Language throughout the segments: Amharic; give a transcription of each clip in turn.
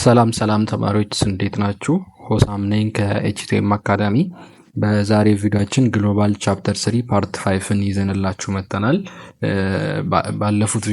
ሰላም ተማሪዎች እንዴት ናችሁ? ሆሳም ነኝ ከኤችቲኤም አካዳሚ። በዛሬ ቪዲዮአችን ግሎባል ቻፕተር 3 ፓርት 5ን ይዘንላችሁ መጥተናል። ባለፉት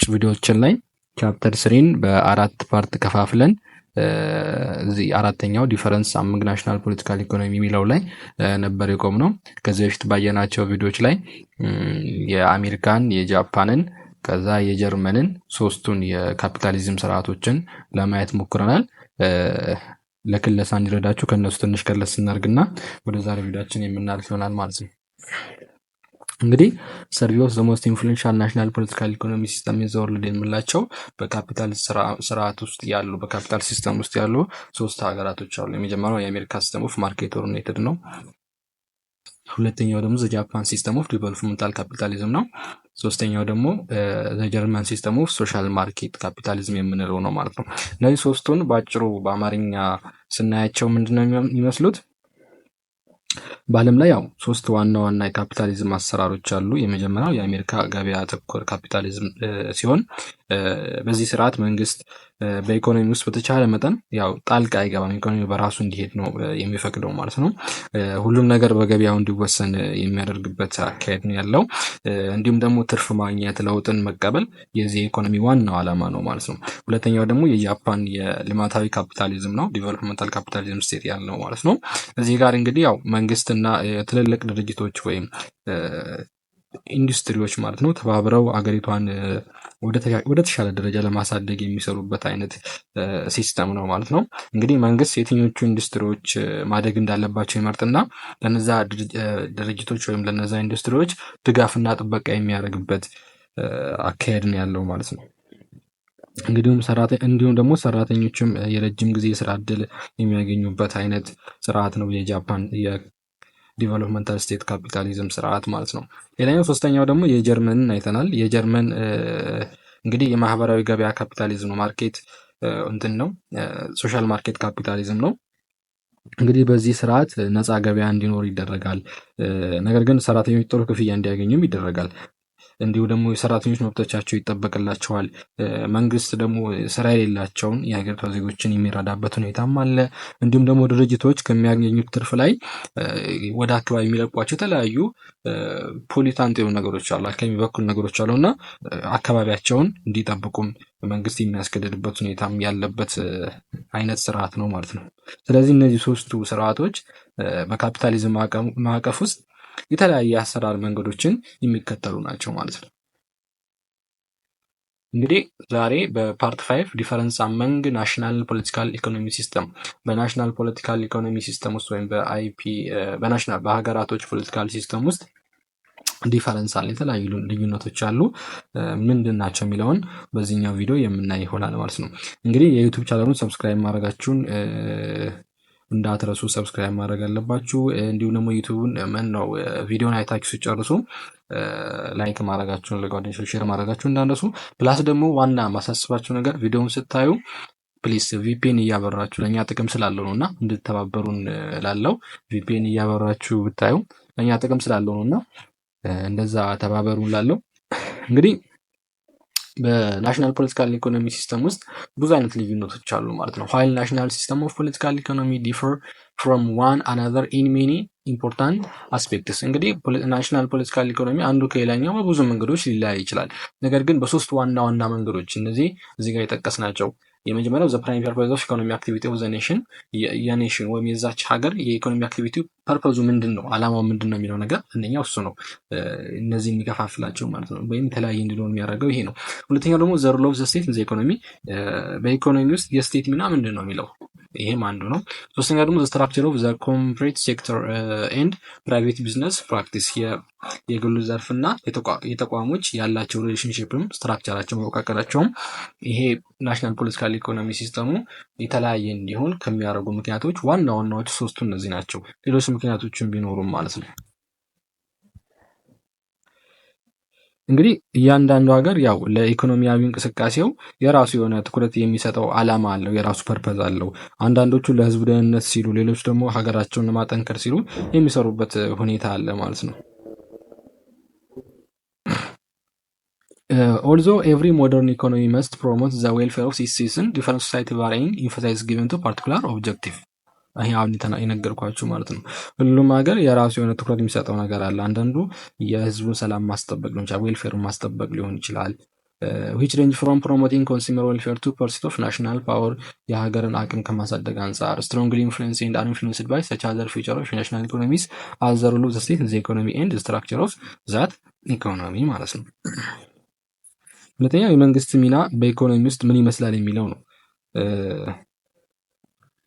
ቪዲዮዎችን ላይ ቻፕተር 3ን በአራት ፓርት ከፋፍለን እዚህ አራተኛው ዲፈረንስ አመንግ ናሽናል ፖለቲካል ኢኮኖሚ የሚለው ላይ ነበር የቆምነው። ከዚህ በፊት ባየናቸው ቪዲዮዎች ላይ የአሜሪካን፣ የጃፓንን ከዛ የጀርመንን ሶስቱን የካፒታሊዝም ስርዓቶችን ለማየት ሞክረናል። ለክለሳ እንዲረዳችሁ ከነሱ ትንሽ ከለስ እናርግና ወደ ዛሬ ቪዲዮአችን የምናልፍ ይሆናል ማለት ነው። እንግዲህ ሰርቪስ ኦፍ ዘ ሞስት ኢንፍሉዌንሻል ናሽናል ፖለቲካል ኢኮኖሚ ሲስተም ኢን ዘ ወርልድ የምንላቸው በካፒታል ስርዓት ውስጥ ያሉ በካፒታል ሲስተም ውስጥ ያሉ ሶስት ሀገራቶች አሉ። የመጀመሪያው የአሜሪካ ሲስተም ኦፍ ማርኬት ኦሪየንቴድ ነው። ሁለተኛው ደግሞ ዘጃፓን ሲስተም ኦፍ ዲቨሎፕመንታል ካፒታሊዝም ነው። ሶስተኛው ደግሞ ዘጀርመን ሲስተም ኦፍ ሶሻል ማርኬት ካፒታሊዝም የምንለው ነው ማለት ነው። እነዚህ ሶስቱን በአጭሩ በአማርኛ ስናያቸው ምንድነው የሚመስሉት? በዓለም ላይ ያው ሶስት ዋና ዋና የካፒታሊዝም አሰራሮች አሉ። የመጀመሪያው የአሜሪካ ገበያ ተኮር ካፒታሊዝም ሲሆን በዚህ ስርዓት መንግስት በኢኮኖሚ ውስጥ በተቻለ መጠን ያው ጣልቃ አይገባም። ኢኮኖሚ በራሱ እንዲሄድ ነው የሚፈቅደው ማለት ነው። ሁሉም ነገር በገበያው እንዲወሰን የሚያደርግበት አካሄድ ነው ያለው። እንዲሁም ደግሞ ትርፍ ማግኘት፣ ለውጥን መቀበል የዚህ ኢኮኖሚ ዋናው ዓላማ ነው ማለት ነው። ሁለተኛው ደግሞ የጃፓን የልማታዊ ካፒታሊዝም ነው፣ ዲቨሎፕመንታል ካፒታሊዝም ስቴት ያለው ማለት ነው። እዚህ ጋር እንግዲህ ያው መንግስትና ትልልቅ ድርጅቶች ወይም ኢንዱስትሪዎች ማለት ነው ተባብረው አገሪቷን ወደ ተሻለ ደረጃ ለማሳደግ የሚሰሩበት አይነት ሲስተም ነው ማለት ነው። እንግዲህ መንግስት የትኞቹ ኢንዱስትሪዎች ማደግ እንዳለባቸው ይመርጥና ለነዛ ድርጅቶች ወይም ለነዛ ኢንዱስትሪዎች ድጋፍና ጥበቃ የሚያደርግበት አካሄድ ነው ያለው ማለት ነው። እንዲሁም ደግሞ ሰራተኞችም የረጅም ጊዜ ስራ እድል የሚያገኙበት አይነት ስርዓት ነው የጃፓን ዲቨሎፕመንታል ስቴት ካፒታሊዝም ስርዓት ማለት ነው። ሌላኛው ሶስተኛው ደግሞ የጀርመንን አይተናል። የጀርመን እንግዲህ የማህበራዊ ገበያ ካፒታሊዝም ነው፣ ማርኬት እንትን ነው፣ ሶሻል ማርኬት ካፒታሊዝም ነው። እንግዲህ በዚህ ስርዓት ነፃ ገበያ እንዲኖር ይደረጋል። ነገር ግን ሰራተኞች ጥሩ ክፍያ እንዲያገኙም ይደረጋል። እንዲሁ ደግሞ የሰራተኞች መብቶቻቸው ይጠበቅላቸዋል። መንግስት ደግሞ ስራ የሌላቸውን የሀገሪቷ ዜጎችን የሚረዳበት ሁኔታም አለ። እንዲሁም ደግሞ ድርጅቶች ከሚያገኙት ትርፍ ላይ ወደ አካባቢ የሚለቋቸው የተለያዩ ፖሊታንት የሆኑ ነገሮች አሉ፣ አካባቢ በኩል ነገሮች አሉ እና አካባቢያቸውን እንዲጠብቁም መንግስት የሚያስገድድበት ሁኔታም ያለበት አይነት ስርዓት ነው ማለት ነው። ስለዚህ እነዚህ ሶስቱ ስርዓቶች በካፒታሊዝም ማዕቀፍ ውስጥ የተለያየ አሰራር መንገዶችን የሚከተሉ ናቸው ማለት ነው። እንግዲህ ዛሬ በፓርት 5 ዲፈረንስ አመንግ ናሽናል ፖለቲካል ኢኮኖሚ ሲስተም በናሽናል ፖለቲካል ኢኮኖሚ ሲስተም ውስጥ ወይም በናሽናል በሀገራቶች ፖለቲካል ሲስተም ውስጥ ዲፈረንስ አለ፣ የተለያዩ ልዩነቶች አሉ። ምንድን ናቸው የሚለውን በዚህኛው ቪዲዮ የምናይ ይሆናል ማለት ነው። እንግዲህ የዩቲዩብ ቻናሉን ሰብስክራይብ ማድረጋችሁን እንዳትረሱ፣ ሰብስክራይብ ማድረግ አለባችሁ። እንዲሁም ደግሞ ዩቲዩብን ቪዲዮን አይታችሁ ሲጨርሱ ላይክ ማድረጋችሁን ለጓደኞቻችሁ ሼር ማድረጋችሁን እንዳትረሱ። ፕላስ ደግሞ ዋና ማሳስባችሁ ነገር ቪዲዮውን ስታዩ ፕሊስ ቪፒኤን እያበራችሁ ለእኛ ጥቅም ስላለው ነው እና እንድትተባበሩን ላለው ቪፒኤን እያበራችሁ ብታዩ ለእኛ ጥቅም ስላለው ነው እና እንደዛ ተባበሩን ላለው። እንግዲህ በናሽናል ፖለቲካል ኢኮኖሚ ሲስተም ውስጥ ብዙ አይነት ልዩነቶች አሉ ማለት ነው። while national system of political economy differ from one another in many important aspects እንግዲህ ናሽናል ፖለቲካል ኢኮኖሚ አንዱ ከሌላኛው በብዙ መንገዶች ሊለያይ ይችላል። ነገር ግን በሶስት ዋና ዋና መንገዶች እዚህ ጋር የጠቀስናቸው የመጀመሪያው ዘ ፕራይም ፐርፐዝ ኦፍ ኢኮኖሚ አክቲቪቲ ኦፍ ዘ ኔሽን የኔሽን ወይም የዛች ሀገር የኢኮኖሚ አክቲቪቲ ፐርፐዙ ምንድን ነው፣ አላማው ምንድን ነው የሚለው ነገር አንደኛው እሱ ነው። እነዚህ የሚከፋፍላቸው ማለት ነው ወይም የተለያየ እንዲሆን የሚያደርገው ይሄ ነው። ሁለተኛው ደግሞ ዘ ሮል ኦፍ ዘ ስቴት ኢን ዘ ኢኮኖሚ በኢኮኖሚ ውስጥ የስቴት ሚና ምንድን ነው የሚለው ይሄም አንዱ ነው። ሶስተኛው ደግሞ ዘ ስትራክቸር ኦፍ ዘ ኮርፖሬት ሴክተር ኤንድ ፕራይቬት ቢዝነስ ፕራክቲስ የግሉ ዘርፍና የተቋሞች ያላቸው ሪሌሽንሺፕም ስትራክቸራቸው መወቃቀራቸውም ይሄ ናሽናል ፖለቲካል ኢኮኖሚ ሲስተሙ የተለያየ እንዲሆን ከሚያደርጉ ምክንያቶች ዋና ዋናዎቹ ሶስቱ እነዚህ ናቸው። ሌሎች ምክንያቶችን ቢኖሩም ማለት ነው። እንግዲህ እያንዳንዱ ሀገር ያው ለኢኮኖሚያዊ እንቅስቃሴው የራሱ የሆነ ትኩረት የሚሰጠው ዓላማ አለው፣ የራሱ ፐርፐዝ አለው። አንዳንዶቹ ለህዝብ ደህንነት ሲሉ፣ ሌሎች ደግሞ ሀገራቸውን ለማጠንከር ሲሉ የሚሰሩበት ሁኔታ አለ ማለት ነው። although every modern economy must promote the welfare of its citizens, different society varying emphasis given to particular objective. ይሄ አሁን የነገርኳችሁ ማለት ነው። ሁሉም ሀገር የራሱ የሆነ ትኩረት የሚሰጠው ነገር አለ። አንዳንዱ የህዝቡን ሰላም ማስጠበቅ ሊሆን ይችላል፣ ዌልፌሩን ማስጠበቅ ሊሆን ይችላል። which range from promoting consumer welfare to pursuit of national power የሀገርን አቅም ከማሳደግ አንጻር strongly influenced and are influenced by such other features of national economies as the role of the state in the economy and the structure of that economy ማለት ነው። ሁለተኛው የመንግስት ሚና በኢኮኖሚ ውስጥ ምን ይመስላል የሚለው ነው።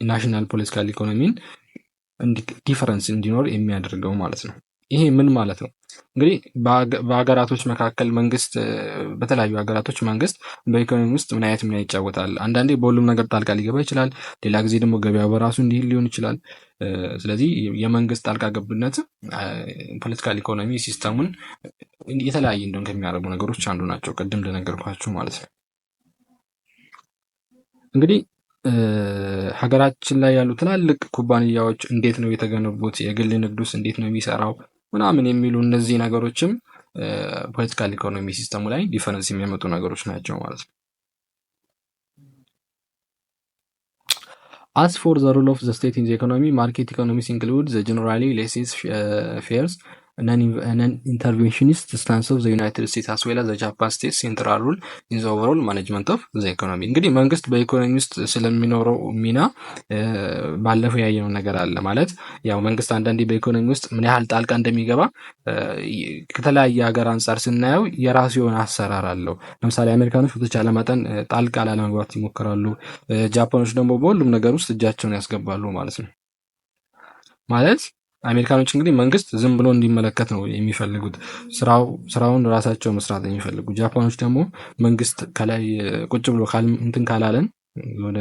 ናሽናል ፖለቲካል ኢኮኖሚን ዲፈረንስ እንዲኖር የሚያደርገው ማለት ነው። ይሄ ምን ማለት ነው? እንግዲህ በሀገራቶች መካከል መንግስት በተለያዩ ሀገራቶች መንግስት በኢኮኖሚ ውስጥ ምን አይነት ሚና ይጫወታል? አንዳንዴ በሁሉም ነገር ጣልቃ ሊገባ ይችላል። ሌላ ጊዜ ደግሞ ገበያው በራሱ እንዲህ ሊሆን ይችላል። ስለዚህ የመንግስት ጣልቃ ገብነት ፖለቲካል ኢኮኖሚ ሲስተሙን የተለያየ እንደሆነ ከሚያደርጉ ነገሮች አንዱ ናቸው፣ ቅድም እንደነገርኳችሁ ማለት ነው። እንግዲህ ሀገራችን ላይ ያሉ ትላልቅ ኩባንያዎች እንዴት ነው የተገነቡት፣ የግል ንግዱስ እንዴት ነው የሚሰራው ምናምን የሚሉ እነዚህ ነገሮችም ፖለቲካል ኢኮኖሚ ሲስተሙ ላይ ዲፈረንስ የሚያመጡ ነገሮች ናቸው ማለት ነው። As for the role of the state in the economy, market economies include the generally laissez-faire non-interventionist stance of the United States as well as the Japan state central role in the overall management of the economy። እንግዲህ መንግስት በኢኮኖሚ ውስጥ ስለሚኖረው ሚና ባለፈው ያየነው ነገር አለ። ማለት ያው መንግስት አንዳንዴ በኢኮኖሚ ውስጥ ምን ያህል ጣልቃ እንደሚገባ ከተለያየ ሀገር አንጻር ስናየው የራሱ የሆነ አሰራር አለው። ለምሳሌ አሜሪካኖች በተቻለ መጠን ጣልቃ ላለመግባት ይሞክራሉ። ጃፓኖች ደግሞ በሁሉም ነገር ውስጥ እጃቸውን ያስገባሉ ማለት ነው። ማለት አሜሪካኖች እንግዲህ መንግስት ዝም ብሎ እንዲመለከት ነው የሚፈልጉት፣ ስራውን ራሳቸው መስራት የሚፈልጉ። ጃፓኖች ደግሞ መንግስት ከላይ ቁጭ ብሎ እንትን ካላለን ወደ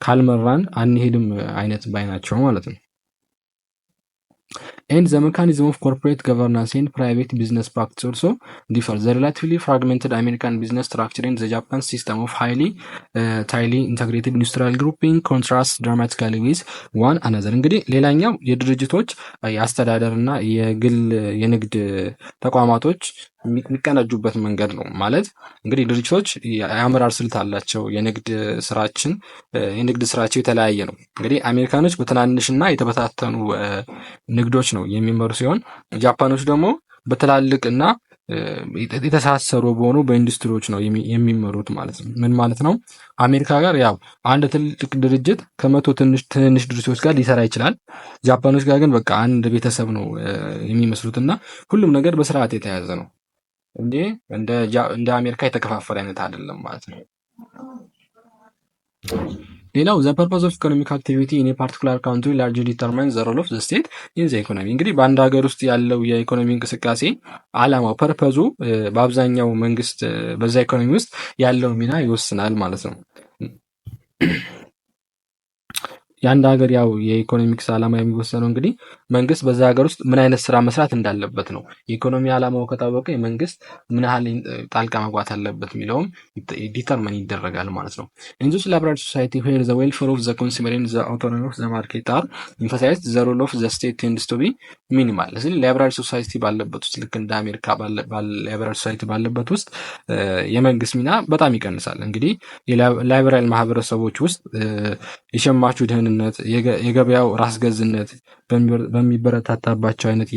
ካልመራን አንሄድም አይነት ባይ ናቸው ማለት ነው። And the mechanism of corporate governance and private business practice also differ. The relatively fragmented American business structure and the Japan system of tightly integrated industrial grouping contrasts dramatically with one another. እንግዲህ ሌላኛው የድርጅቶች የአስተዳደርና የግል የንግድ ተቋማቶች የሚቀናጁበት መንገድ ነው። ማለት እንግዲህ ድርጅቶች የአመራር ስልት አላቸው። የንግድ ስራቸው የተለያየ ነው። እንግዲህ አሜሪካኖች በትናንሽና የተበታተኑ ንግዶች ነው የሚመሩ ሲሆን ጃፓኖች ደግሞ በትላልቅና የተሳሰሩ በሆኑ በኢንዱስትሪዎች ነው የሚመሩት ማለት ነው። ምን ማለት ነው? አሜሪካ ጋር ያው አንድ ትልቅ ድርጅት ከመቶ ትንሽ ድርጅቶች ጋር ሊሰራ ይችላል። ጃፓኖች ጋር ግን በቃ አንድ ቤተሰብ ነው የሚመስሉትና ሁሉም ነገር በስርዓት የተያዘ ነው እንደ አሜሪካ የተከፋፈለ አይነት አይደለም ማለት ነው። ሌላው ዘ ፐርፐዝ ኦፍ ኢኮኖሚክ አክቲቪቲ ኢን ፓርቲኩላር ካንትሪ ላርጅሊ ዲተርማይንስ ዘ ሮል ኦፍ ዘ ስቴት ኢን ዘ ኢኮኖሚ። እንግዲህ በአንድ ሀገር ውስጥ ያለው የኢኮኖሚ እንቅስቃሴ አላማው ፐርፐዙ በአብዛኛው መንግስት በዛ ኢኮኖሚ ውስጥ ያለው ሚና ይወስናል ማለት ነው። የአንድ ሀገር ያው የኢኮኖሚክስ ዓላማ የሚወሰነው እንግዲህ መንግስት በዛ ሀገር ውስጥ ምን አይነት ስራ መስራት እንዳለበት ነው። የኢኮኖሚ ዓላማው ከታወቀ የመንግስት ምን ያህል ጣልቃ መግባት አለበት የሚለውም ዲተርሚን ይደረጋል ማለት ነው። In this liberal society where the welfare of the consumer and the autonomy of the market are emphasized, the role of the state tends to be minimal። ስለዚህ ሊበራል ሶሳይቲ ባለበት ውስጥ ልክ እንደ አሜሪካ ሊበራል ሶሳይቲ ባለበት ውስጥ የመንግስት ሚና በጣም ይቀንሳል። እንግዲህ የሊበራል ማህበረሰቦች ውስጥ የሸማቹ ደህንነት፣ የገበያው ራስ ገዝነት በሚበረታታባቸው አይነት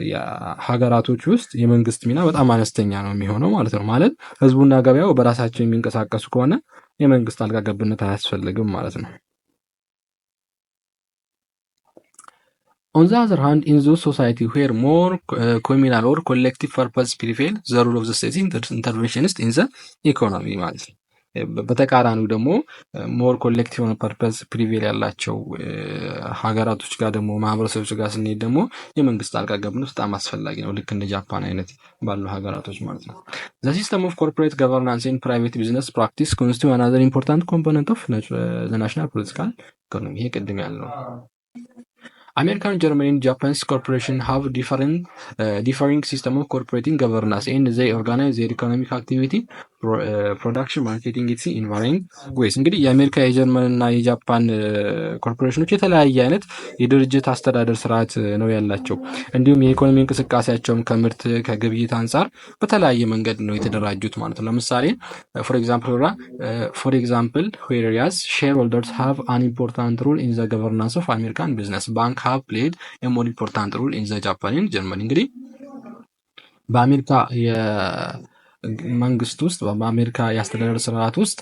የሀገራቶች ውስጥ የመንግስት ሚና በጣም አነስተኛ ነው የሚሆነው ማለት ነው። ማለት ህዝቡና ገበያው በራሳቸው የሚንቀሳቀሱ ከሆነ የመንግስት ጣልቃ ገብነት አያስፈልግም ማለት ነው። On the other hand, in those society where more communal or collective purpose prevail, the role of the state interventionist in the economy ማለት ነው። በተቃራኒው ደግሞ ሞር ኮሌክቲቭ የሆነ ፐርፐዝ ፕሪቬል ያላቸው ሀገራቶች ጋር ደግሞ ማህበረሰቦች ጋር ስንሄድ ደግሞ የመንግስት ጣልቃ ገብነት በጣም አስፈላጊ ነው፣ ልክ እንደ ጃፓን አይነት ባሉ ሀገራቶች ማለት ነው። The system of corporate governance and private business practice constitute another important component of the national political economy። ይሄ ቅድም ያለው American, Germany, and Japanese corporations have differing system of corporate governance and they organize their economic activity ፕሮዳክሽን ማርኬቲንግ ኢትስ ኢን ቫሪንግ ዌይስ። እንግዲህ የአሜሪካ የጀርመን እና የጃፓን ኮርፖሬሽኖች የተለያየ አይነት የድርጅት አስተዳደር ስርዓት ነው ያላቸው። እንዲሁም የኢኮኖሚ እንቅስቃሴያቸውም ከምርት ከግብይት አንጻር በተለያየ መንገድ ነው የተደራጁት ማለት ነው። ለምሳሌ ፎር ኤግዛምፕል ዌሪያስ ሼር ሆልደርስ ሃቭ አን ኢምፖርታንት ሩል ኢን ዘ ገቨርናንስ ኦፍ አሜሪካን ቢዝነስ ባንክ ሃቭ ፕሌድ ኤ ሞር ኢምፖርታንት ሩል ኢን ዘ ጃፓን ኤንድ ጀርመኒ። እንግዲህ በአሜሪካ የመንግስት ውስጥ በአሜሪካ የአስተዳደር ስርዓት ውስጥ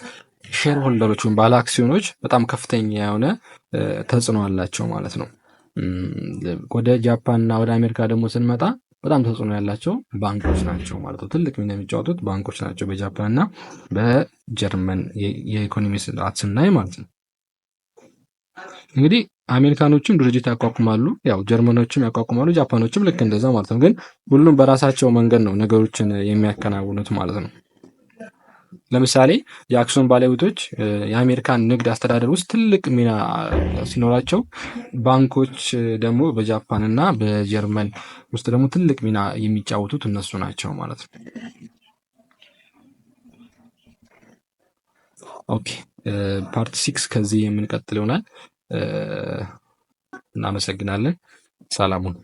ሼር ሆልደሮች ወይም ባለ አክሲዮኖች በጣም ከፍተኛ የሆነ ተጽዕኖ አላቸው ማለት ነው። ወደ ጃፓን እና ወደ አሜሪካ ደግሞ ስንመጣ በጣም ተጽዕኖ ያላቸው ባንኮች ናቸው ማለት ነው። ትልቅ ሚና የሚጫወቱት ባንኮች ናቸው በጃፓን እና በጀርመን የኢኮኖሚ ስርዓት ስናይ ማለት ነው። እንግዲህ አሜሪካኖችም ድርጅት ያቋቁማሉ፣ ያው ጀርመኖችም ያቋቁማሉ፣ ጃፓኖችም ልክ እንደዛ ማለት ነው። ግን ሁሉም በራሳቸው መንገድ ነው ነገሮችን የሚያከናውኑት ማለት ነው። ለምሳሌ የአክሲዮን ባለቤቶች የአሜሪካን ንግድ አስተዳደር ውስጥ ትልቅ ሚና ሲኖራቸው፣ ባንኮች ደግሞ በጃፓን እና በጀርመን ውስጥ ደግሞ ትልቅ ሚና የሚጫወቱት እነሱ ናቸው ማለት ነው። ኦኬ ፓርት 6 ከዚህ የምንቀጥል ይሆናል። እናመሰግናለን። ሰላሙን